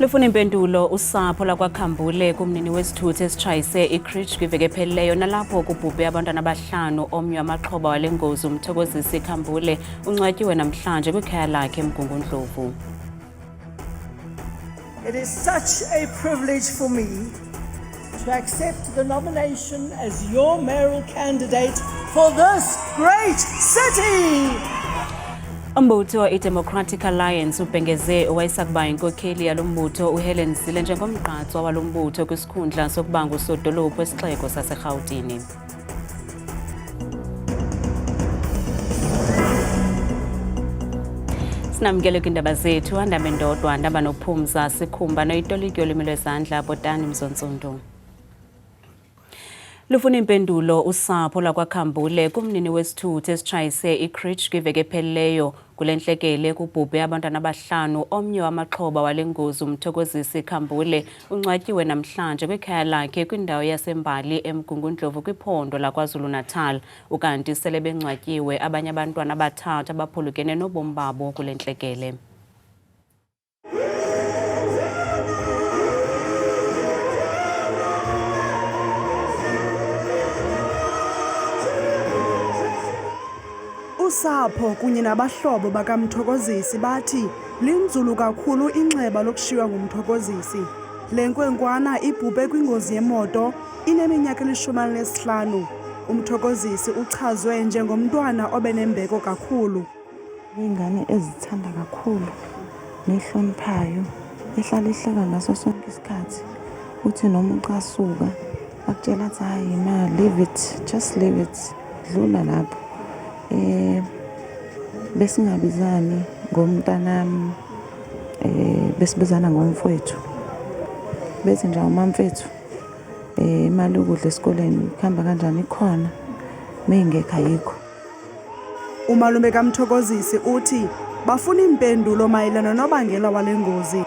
Lufuna impendulo usapho lakwaKhambule kumnini wesithuthi esitshayise iCritch kwiveki ephelileyo nalapho kubhubhe abantwana abahlanu omnye wamaxhoba wale ngozi uMthokozisi Khambule uncwatyiwe namhlanje kwikhaya lakhe eMgungundlovu. It is such a privilege for me to accept the nomination as your mayoral candidate for this great city. Umbutho iDemocratic Alliance ubhengeze owayesakuba inkokheli yalo mbutho uHelen Zille njengomgqatswa walo mbutho kwisikhundla sokuba ngusodolophu wesixeko saseRhawutini. Sinamkele kwindaba zethu andaba ndodwa ndaba nophumza sikhumba noyitolikyo lwimi lwezandla Botani Mzontsundu. Lufuna impendulo usapho lakwaKhambule kumnini wesithuthi esitshayise iCritch kwiveki ephelileyo kule ntlekele kubhubhe abantwana abahlanu omnye wamaxhoba wale ngozi uMthokozisi Khambule uncwatyiwe namhlanje kwikhaya lakhe kwindawo yaseMbali eMgungundlovu kwiphondo laKwaZulu-Natal ukanti sele bencwatyiwe abanye abantwana abathathu abaphulukene nobomi babo kule ntlekele. Usapho kunye nabahlobo bakaMthokozisi bathi linzulu kakhulu inxeba lokushiywa nguMthokozisi. Le nkwenkwana ibhubhe kwingozi yemoto ineminyaka 15. uMthokozisi uchazwe njengomntwana obenembeko kakhulu. Ingane ezithanda kakhulu nehloniphayo ehlala ihleka ngaso sonke isikhathi uthi noma ucasuka akutshela athi hayi ma leave it, just leave it, dlula lapho. Besingabizani ngomntanami besibizana ngomfowethu bethi nje umamfethu imali ukudla esikoleni kuhamba kanjani ikhona mengekho ayikho. Umalume kaMthokozisi uthi bafuna impendulo mayelana nobangela wale ngozi.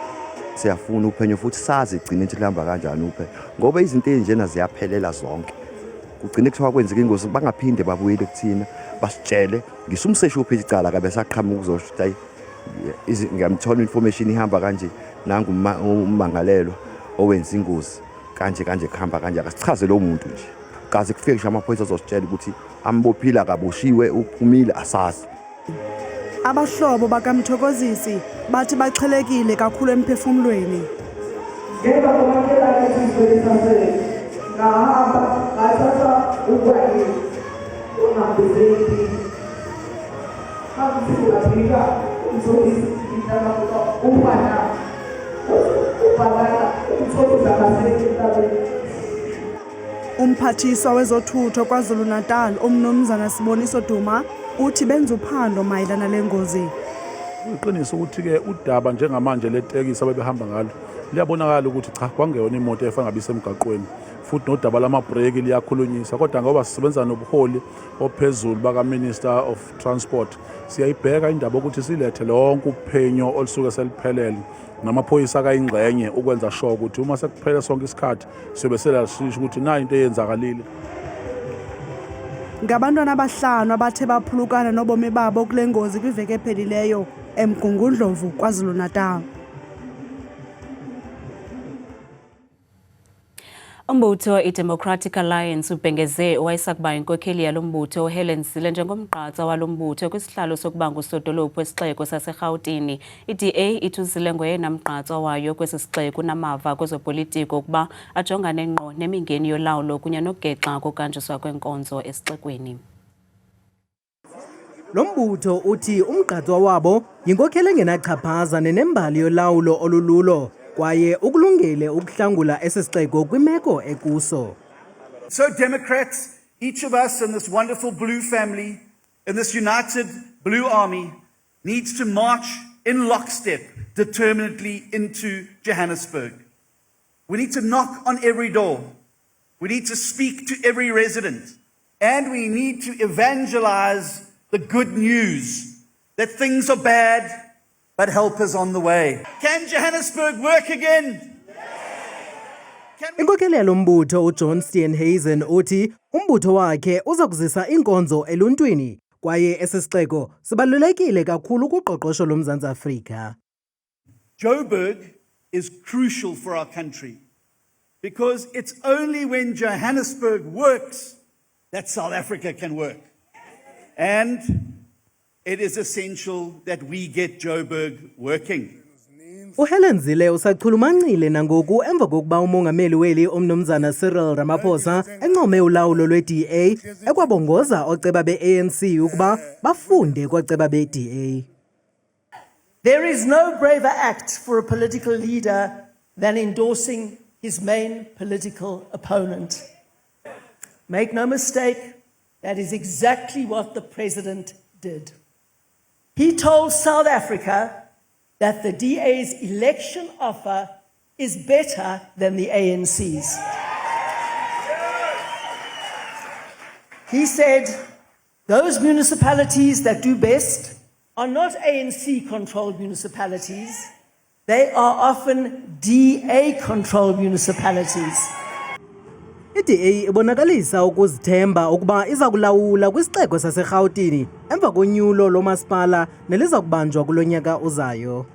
Siyafuna uphenyo futhi sazi igcina into lihamba kanjani uphe ngoba izinto ezinjena ziyaphelela zonke. Kugcine kuthiwa kwenzeka ingozi bangaphinde babuyele kuthina basitshele ngisumseshi uphethe icala kabe saqhamuka ukuzosho hayi ngiyamthola information ihamba kanje nangu umangalelwa owenza ingozi kanje kuhamba kanje akasichaze lo muntu nje kaze kufike nje amaphoyisa azositshela ukuthi ambophila kabushiwe uphumile asazi. Abahlobo bakaMthokozisi bathi baxhelekile kakhulu emphefumulweni. Umphathiswa wezothutho KwaZulu-Natal uMnumzana Siboniso Duma uthi benza uphando mayelana lengozi. Uqinisa ukuthi ke udaba njengamanje letekisi abebehamba ngalo liyabonakala ukuthi cha kwangeyona imoto efanga bisemgaqweni futhi nodaba lamabreak liyakhulunyisa kodwa ngoba sisebenza nobuholi ophezulu baka Minister of Transport siyayibheka indaba ukuthi silethe lonke uphenyo olusuke seliphelele namaphoyisa kayingxenye ukwenza sure ukuthi uma sekuphela sonke isikhathi siyobe selasisho ukuthi na into eyenzakalile. Ngabantwana abahlanu abathe baphulukana nobomi babo kule ngozi kwiveki ephelileyo eMgungundlovu KwaZulu-Natal. Umbutho iDemocratic Alliance ubhengeze owayesakuba inkokheli yalo mbutho uHelen Zille njengomgqatswa walo mbutho kwisihlalo sokuba ngusodolophu wesixeko saseRhawutini. iDA ithi uZille ngoyena mgqatswa wayo kwesi sixeko unamava kwezopolitiko ukuba ajongane ngqo nemingeni yolawulo kunye nogexa kokuhanjiswa kwenkonzo esixekweni. Lo mbutho uthi umgqatswa wabo yinkokheli engenachaphaza nenembali yolawulo olululo kwaye ukulungele ukuhlangula esisixeko kwimeko ekuso. So Democrats, each of us in this wonderful blue family, in this united blue army, needs to march in lockstep determinedly into Johannesburg. We need to knock on every door. We need to speak to every resident. And we need to evangelize the good news that things are bad, but help is on the way. Can Johannesburg work again? Inkokheli yalo mbutho uJohn Steenhuisen uthi umbutho wakhe uza kuzisa inkonzo eluntwini kwaye esisixeko sibalulekile kakhulu kuqoqosho loMzantsi Afrika. Joburg is crucial for our country because it's only when Johannesburg works that South Africa can work. And it is essential that we get Joburg working. uHelen Zille usachulumancile nangoku emva kokuba umongameli weli umnumzana Cyril Ramaphosa encome ulawulo lwe-DA ekwabongoza ooceba be-ANC ukuba bafunde kooceba be-DA. There is no braver act for a political leader than endorsing his main political opponent. Make no mistake, that is exactly what the president did. He told South Africa that the DA's election offer is better than the ANC's. He said, those municipalities that do best are not ANC-controlled municipalities. They are often DA-controlled municipalities. I-DA ibonakalisa ukuzithemba ukuba iza kulawula kwisixeko saseRhawutini emva konyulo lomasipala neliza kubanjwa kulo nyaka uzayo.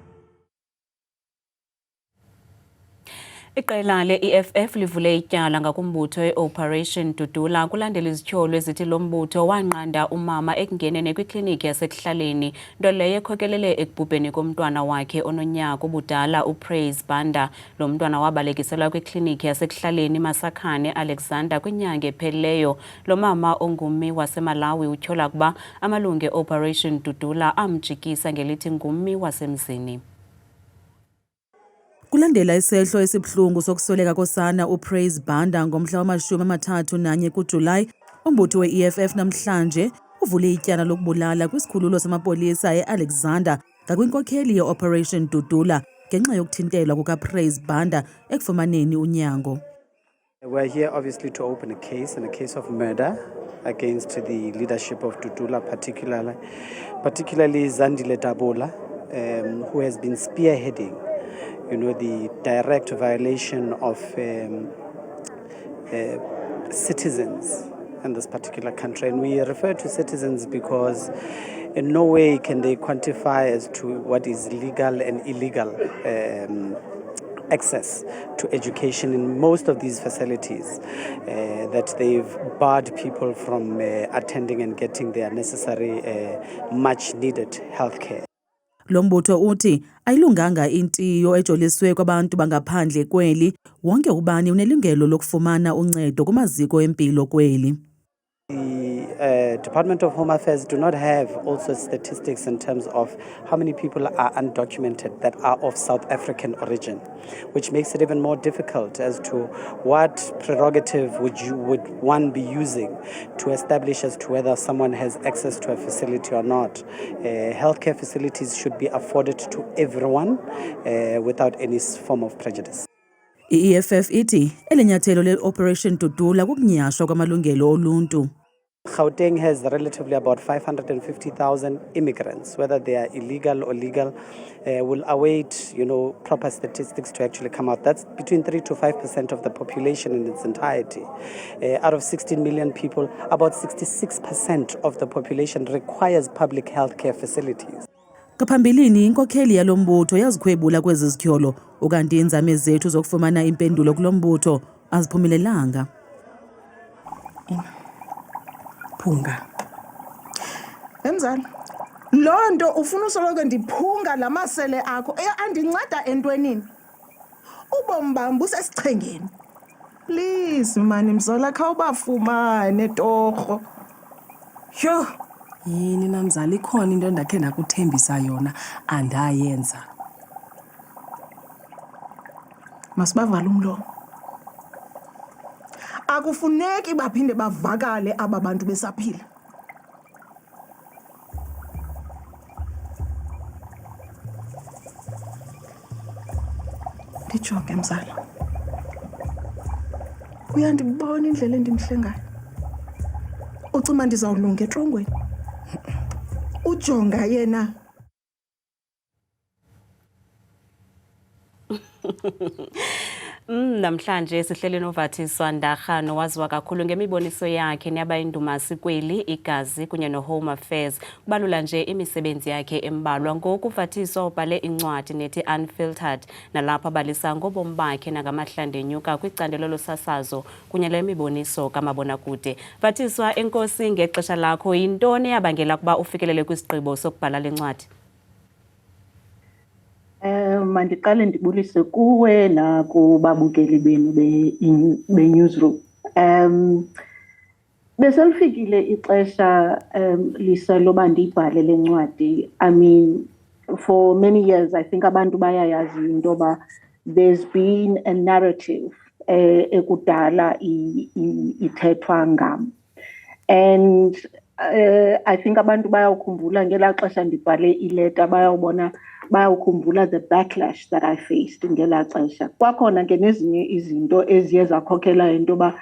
Iqela le-EFF livule ityala ngakumbutho e-Operation Dudula kulandela izityholo ezithi lo mbutho wanqanda umama ekungenene kwikliniki yasekuhlaleni nto leyo ekhokelele ekubhubheni komntwana wakhe ononyaka ubudala uPraise Banda. Lo mntwana wabalekiselwa kwikliniki yasekuhlaleni Masakhane Alexander kwinyanga ephelileyo. Lo mama ongummi waseMalawi utyhola ukuba amalungu e-Operation Dudula amjikisa ngelithi ngummi wasemzini. Kulandela isehlo esibuhlungu sokusweleka kosana uPraise Banda ngomhla wama-31 kuJulayi, umbutho we-EFF namhlanje uvule ityala lokubulala kwisikhululo samapolisa e-Alexander ngakwinkokheli ye-Operation Dudula ngenxa yokuthintelwa kukaPraise Banda ekufumaneni unyango. We're here obviously to open a case of murder against the leadership of Dudula, particularly Zandile Dabola, who has been spearheading the direct violation of citizens in this particular country. And we refer to citizens because in no way can they quantify as to what is legal and illegal access to education in most of these facilities, that they've barred people from attending and getting their necessary much needed healthcare. Lo mbutho uthi ayilunganga intiyo ejoliswe kwabantu bangaphandle kweli, wonke ubani unelungelo lokufumana uncedo kumaziko empilo kweli. The Department of Home Affairs do not have also statistics in terms of how many people are undocumented that are of South African origin, which makes it even more difficult as to what prerogative would one be using to establish as to whether someone has access to a facility or not. Healthcare facilities should be afforded to everyone without any form of prejudice. I-EFF ithi elinyathelo le-Operation Dudula kukunyashwa kwamalungelo oluntu. Gauteng has relatively about 550,000 immigrants, whether they are illegal or legal, will await, proper statistics to actually come out. That's between 3 to 5% of the population in its entirety. Out of 16 million people, about 66% of the population requires public health care facilities. Kaphambilini inkokheli yalo mbutho yazikhwebula kwezi zityholo, ukanti inzame zethu zokufumana impendulo kulo mbutho aziphumelelanga. Phunga. Emzali, lo nto ufuna usoloko ndiphunga lamasele akho andinceda entwenini. Ubomi bam busesichengeni. Please mani mzola khawubafumane torho. Yho. Yini namzali ikhona into endakhe ndakuthembisa yona andayenza. Masibavale umlomo. Akufuneki baphinde bavakale aba bantu besaphila. Ndijonge mzala. Uyandibona indlela endimhle ngayo. Ucima ndizawulunga etrongweni. Ujonga yena. Namhlanje sihleli noVathiswa Ndagano waziwa kakhulu ngemiboniso yakhe neyaba indumasi kweli igazi kunye noHome Affairs. Kubalula nje imisebenzi yakhe embalwa. Ngoku uVathiswa ubhale incwadi nethi Unfiltered nalapha balisa ngobomi bakhe nangamahlande enyuka kwicandelo losasazo kunye lemiboniso kamabonakude. Vathiswa, enkosi ngexesha lakho. Yintoni eyabangela ukuba ufikelele kwisigqibo sokubhala le ncwadi? Mandiqale ndibulise kuwe nakubabukeli benu be-newsroom. Beselifikile ixesha lisa loba ndiyibhale le ncwadi. I mean, for many years I think abantu bayayazi into yoba there's been a narrative ekudala ithethwa ngam. And I think abantu bayawukhumbula ngelaa xesha ndibhale ileta bayawukhumbula the backlash that I faced ngelaa xesha. Kwakhona ke nezinye izinto eziye zakhokela into yoba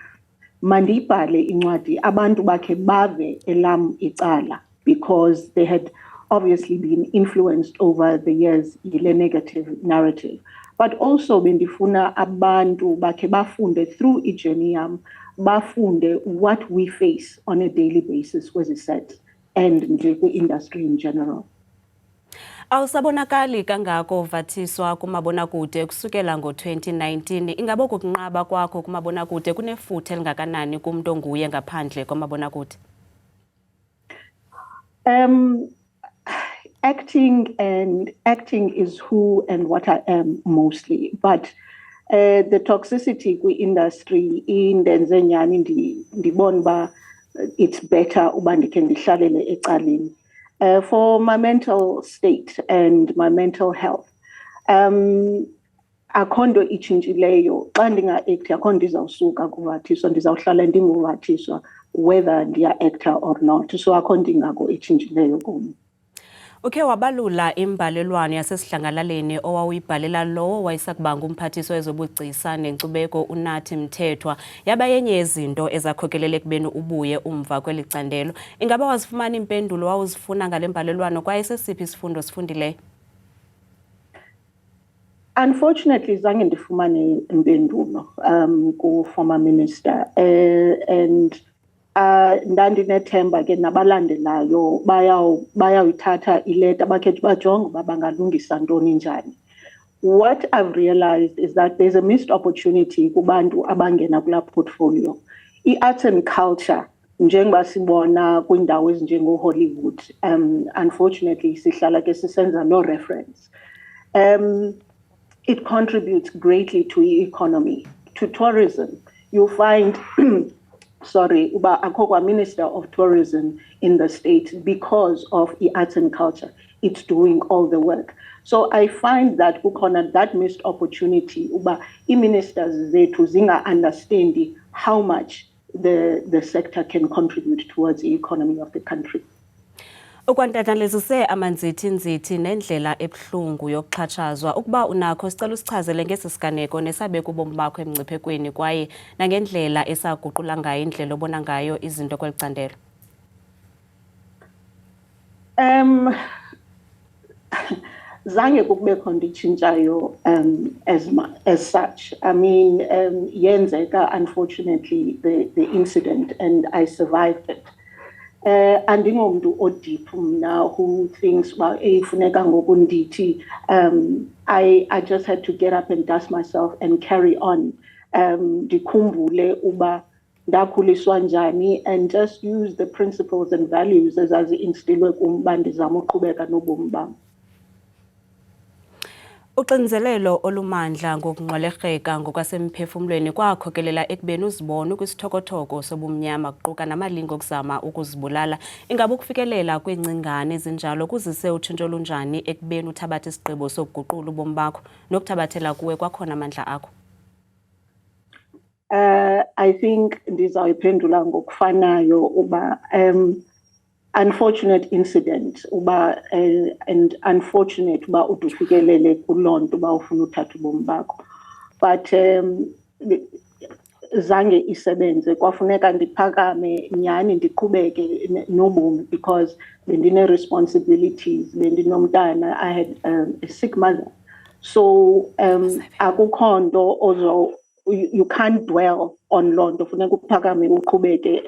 mandiyibhale incwadi abantu bakhe bave elam icala, because they had obviously been influenced over the years yile negative narrative. But also bendifuna abantu bakhe bafunde through ijourney yam, bafunde what we face on a daily basis kwezi sets and nje kwi-industry in general. Awusabonakali kangako Vathiswa kumabonakude kusukela ngo-2019. Ingabe ukukunqaba kwakho kumabonakude kunefuthe elingakanani kumntu onguye ngaphandle kwamabonakude? Acting is who and what I am mostly, but the toxicity kwi-industry indenze nyani ndibona uba it's better uba ndikhe ndihlalele ecaleni. For my mental state and my mental health, akho nto itshintshileyo. Xa ndinga-acti akho nto ndizawusuka kuVathiswa, ndizawuhlala ndinguVathiswa whether ndiya-acta or not. So akho nto ingako itshintshileyo kum. Ukhe wabalula imbalelwano yasesidlangalaleni owawuyibhalela lowo wayesakubanga umphathiswa wezobugcisa nenkcubeko uNathi Mthethwa. Yaba yenye yezinto ezakhokelele ekubeni ubuye umva kweli candelo. Ingabe wazifumana impendulo wawuzifuna ngale mbalelwano kwaye sesiphi isifundo sifundileyo? Unfortunately, zange ndifumane impendulo ku-former minister, and ndandinethemba ke nabalandelayo bayawuyithatha ileta bakhethi bajonge uba bangalungisa ntoni njani. What I've realized is that there's a missed opportunity kubantu abangena kulaa portfolio. I-arts and culture njengoba sibona kwiindawo ezinjengo-Hollywood, unfortunately sihlala ke sisenza no reference. It contributes greatly to the economy, to tourism. You'll find uba akho kwa Minister of Tourism in the state because of the arts and culture. It's doing all the work. So I find that kukhona that missed opportunity uba i-ministers zethu zinga-understandi how much the sector can contribute towards the economy of the country. Ukwantathalezise amanzithi-nzithi nendlela ebuhlungu yokuxhatshazwa. Ukuba unakho sicela usichazele ngesi siganeko nesabeka ubomi bakho emngciphekweni kwaye nangendlela esaguqula ngayo indlela obona ngayo izinto kweli candelo. Zange kubekho nto itshintshayo as such. I mean, yenzeka unfortunately the incident and I survived it. Andingomntu odeep mna who thinks funeka ngoku ndithi. I just had to get up and dust myself and carry on. Ndikhumbule uba ndakhuliswa njani and just use the principles and values ezazi-instilwe kum uba ndizama uqhubeka nobomi bam. Uxinzelelo olumandla ngokunqwelerheka ngokwasemphefumlweni kwakhokelela ekubeni uzibone kwisithokothoko sobumnyama kuquka namalingo okuzama ukuzibulala. Ingabe ukufikelela kwiingcingane ezinjalo kuzise utshintsho olunjani ekubeni uthabathe isigqibo sokuguqula ubomi bakho nokuthabathela kuwe kwakhona amandla akho? I think ndizawuyiphendula ngokufanayo uba unfortunate incident uba and unfortunate uba ufikelele kuloo nto uba ufuna uthatha ubomi bakho, but zange isebenze. Kwafuneka ndiphakame nyhani ndiqhubeke nobomi because bendine responsibilities, bendinomntana. I had a sick mother So akukondo ozo you can't dwell on Londo. Funeka uphakame uqhubeke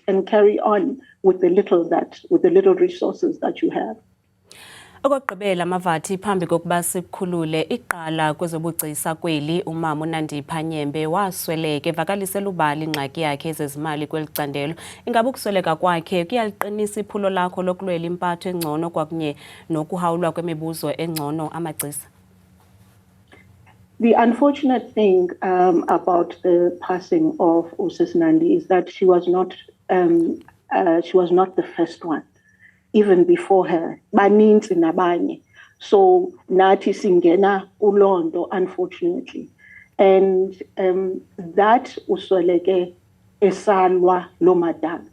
and carry on with the little resources that you have. Okugqibela Mavathi phambi kokuba sikhulule iqala kwezobugcisa kweli umama uNandipha Nyembe wasweleka evakalisela ubali ingxaki yakhe ezezimali kwelicandelo. Ingabe ukusweleka kwakhe kuyaliqinisa iphulo lakho lokulwela impatho engcono kwakunye nokuhawulwa kwemibuzo engcono amagcisa? The unfortunate thing about the passing of Usis Nandi is that she was not the first one. Even before her, baninzi nabanye. So nathi singena ulondo, unfortunately, and that usweleke esalwa lo madam.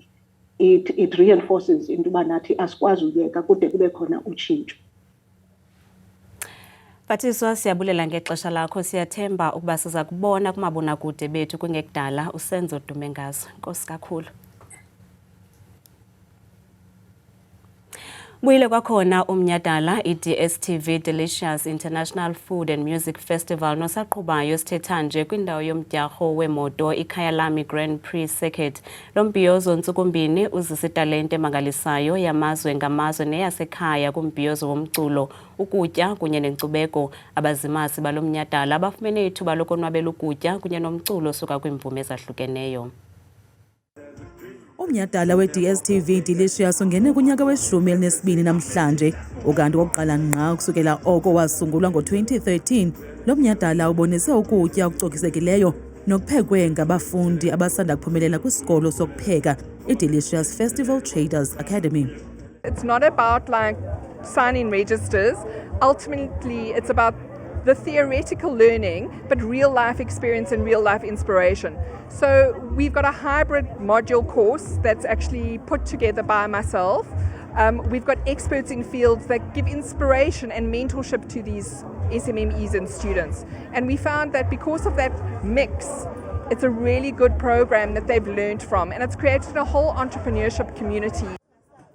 It reinforces into nathi asikwazi ukuyeka kude kube khona utshintsho. Pathiswa siyabulela ngexesha lakho, siyathemba ukuba siza kubona kumabonakude bethu kungekudala usenzo Dumengazo. Nkosi kakhulu. Buyile kwakhona umnyadala i-DSTV Delicious International Food and Music Festival nosaqhubayo sithetha nje kwindawo yomdyarho wemoto ikhaya lami Grand Prix Circuit. Lo mbhiyozo ntsukumbini uzisa italente emangalisayo yamazwe ngamazwe neyasekhaya kumbhiyozo womculo, ukutya kunye nenkcubeko. Abazimasi balo mnyadala bafumene ithuba lokonwabela ukutya kunye nomculo suka kwiimvume ezahlukeneyo. Umnyadala we-DSTV Delicious ungene kunyaka we-12 namhlanje, ukanti wokuqala ngqa kusukela oko wasungulwa ngo-2013. Lo mnyadala ubonise ukutya okucokisekileyo nokuphekwe ngabafundi abasanda kuphumelela kwisikolo sokupheka i-Delicious Festival Traders Academy. It's not about like signing registers. Ultimately, it's about the theoretical learning, but real life experience and real life inspiration. So we've got a hybrid module course that's actually put together by myself. We've got experts in fields that give inspiration and mentorship to these SMMEs and students. And we found that because of that mix, it's a really good program that they've learned from, and it's created a whole entrepreneurship community.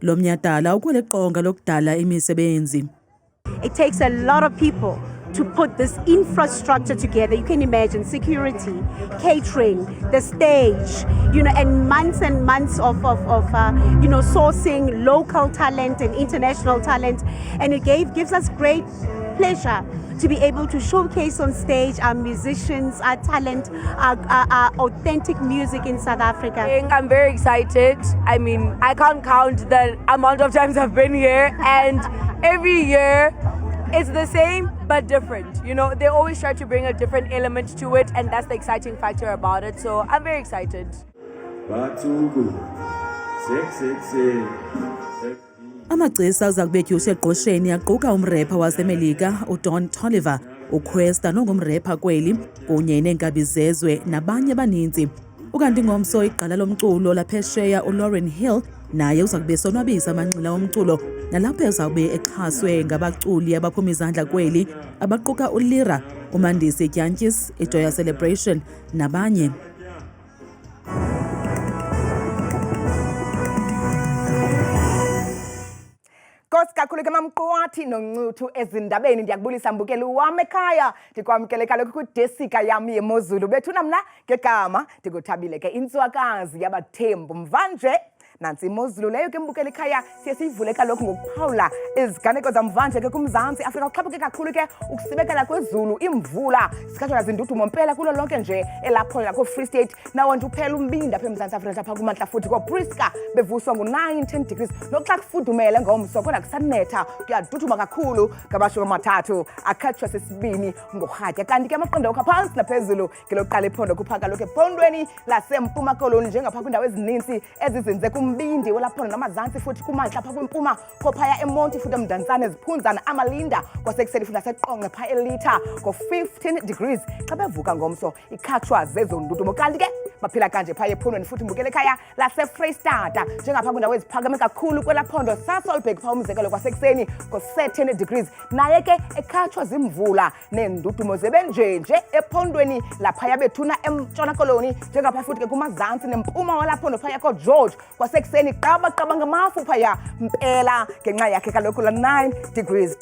Lo mnyadala ukweleqonga lokudala imisebenzi. It takes a lot of people to put this infrastructure together. You can imagine security, catering, the stage, and months of sourcing local talent and international talent. And it gives us great pleasure to be able to showcase on stage our musicians, our talent, our authentic music in South Africa. I'm very excited. I mean, I can't count the amount of times I've been here, and every year it's the same but different. They always try to bring a different element to it, and that's the exciting factor about it. So I'm very excited. Amagcisa aza kubetyusha egqosheni aquka umrepa waseMelika uDon Toliver, uQuesta nongumrepa kweli kunye neenkabi zezwe nabanye abaninzi. Ukanti ngomso iqala lomculo laphesheya uLauren Hill naye uza kube sonwabisa amanxila omculo, nalapho ezawube exhaswe ngabaculi abaphuma izandla kweli abaquka uLira, uMandisi Tyantyis, iJoya Celebration nabanye. Nkosi kakhulu ke mamqwathi noncuthu ezindabeni. Ndiyakubulisa mbukeli wami ekhaya, ndikwamkele kaloku kudesika yami yemozulu. Bethuna mna ngegama ndikuthabile ke intswakazi yabathembu mvanje. Nansi imozulu leyo ke mbukeli ekhaya siye siyivule kaloku ngokuphawula iziganeko zamvanje ke kuMzantsi Afrika. Uxhaphuke kakhulu ke ukusibekela kwezulu, imvula sikhathwa zindudumo mpela kulo lonke nje elaphola ko-Free State. Nawo nje uphela umbindi apha eMzantsi Afrika lapha kumantla futhi ko-Priska bevuswa ngo-9-10 degrees. Noxa kufudumele ngomso kodwa kusanetha kuyaduduma kakhulu ngamashumi amathathu akhatshwa sesibini ngorhatya. Kanti ke amaqondo okha phansi naphezulu ngelokuqala iphondo kupha kaloku ephondweni lasempuma koloni njengapha kwiindawo ezininzi ezizinze kumbindi olaphondo namazantsi futhi kumantla apha kwimpuma kophaya eMonti futhi eMdantsane eziphunzana amalinda kwasekuseni futhi naseqonqe pha elitha ngo-15 degrees xa bevuka ngomso ikhatshwa zezo ndudumo. Kanti ke baphila kanje phaya ephondweni futhi mbukele ekhaya laseFreystata njengapha kwindawo eziphakeme kakhulu kwela phondo sasolbhek pha umzekelo kwasekuseni ngo-13 degrees naye ke ekhatshwa zimvula nendudumo zebenjenje ephondweni laphaya bethuna eMntshona Koloni njengapha futhi ke kumazantsi nempuma walaphondo phaya koGeorge kwasekuseni qaba ngamafu phaya mpela ngenxa yakhe kaloku la 9 degrees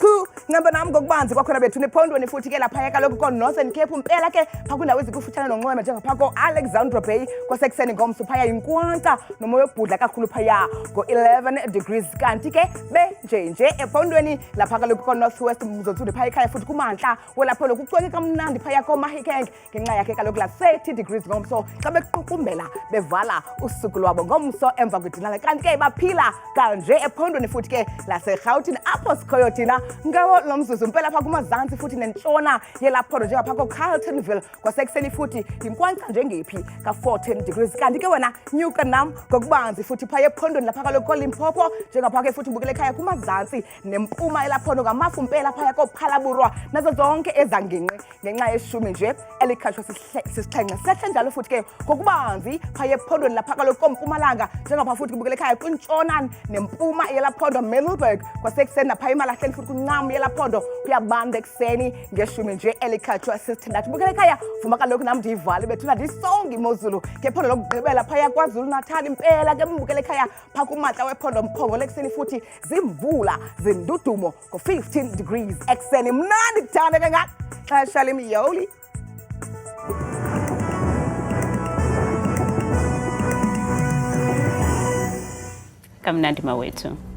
ncamba nam ngokubanzi kwakhona bethuna ephondweni futhi ke laphaya kaloku ko-Northern Cape mpela ke pha kwindawo ezikufutshane nonxweme njengapha ko-Alexandra Bay kwasekuseni ngomso phaya inkwanta nomoya obhudla kakhulu phaya ngo-11 degrees kanti ke benjenje ephondweni lapha kaloku ko-Northwest mzontsuli phaya ekhaya futhi kumantla welapholo kucweke kamnandi phaya ko-Mahikeng ngenxa yakhe kaloku la 30 degrees ngomso xa bequkumbela bevala usuku lwabo ngomso emva kwedinala kanti ke baphila kanje ephondweni futhi ke laserhawutini apho sikhoyo thina ngawo lo mzuzu mpela pha kumazantsi futhi nentshona yelaphondo njengapha ko-Carltonville kwasekuseni futhi yinkwankca njengephi ka-14 degrees kanti ke wena nyuka nam ngokubanzi futhi phaya ephondweni lapha kaloku koLimpopo njengapha ke futhi ubukele ekhaya kumazantsi nempuma elaphondo ngamafu mpela phaya koPhalaburwa nazo zonke ezanginqi ngenxa yeshumi nje elikhatshwa sisixhenxe sehle njalo futhi ke ngokubanzi phaya ephondweni lapha kaloku koMpumalanga njengapha futhi kubukele ekhaya kwintshona nempuma yelaphondo Middleburg kwasekuseni naphaya eMalahleni futhi kuncam yelaphondo kuyabanda ekuseni ngeshumi nje elikhatshwa sisithandathu bukele ekhaya vuma kaloku nam ndiyivale bethuna ndisonga imozulu ngephondo lokugqibela phaya KwaZulu Natal impela ke mbukele ekhaya pha kumantla wephondo Mphongolo ekuseni futhi zimvula zindudumo ngo-15 degrees ekuseni mnandi kuthanda kangaka xesha lemiyoli Kamnandi mawethu.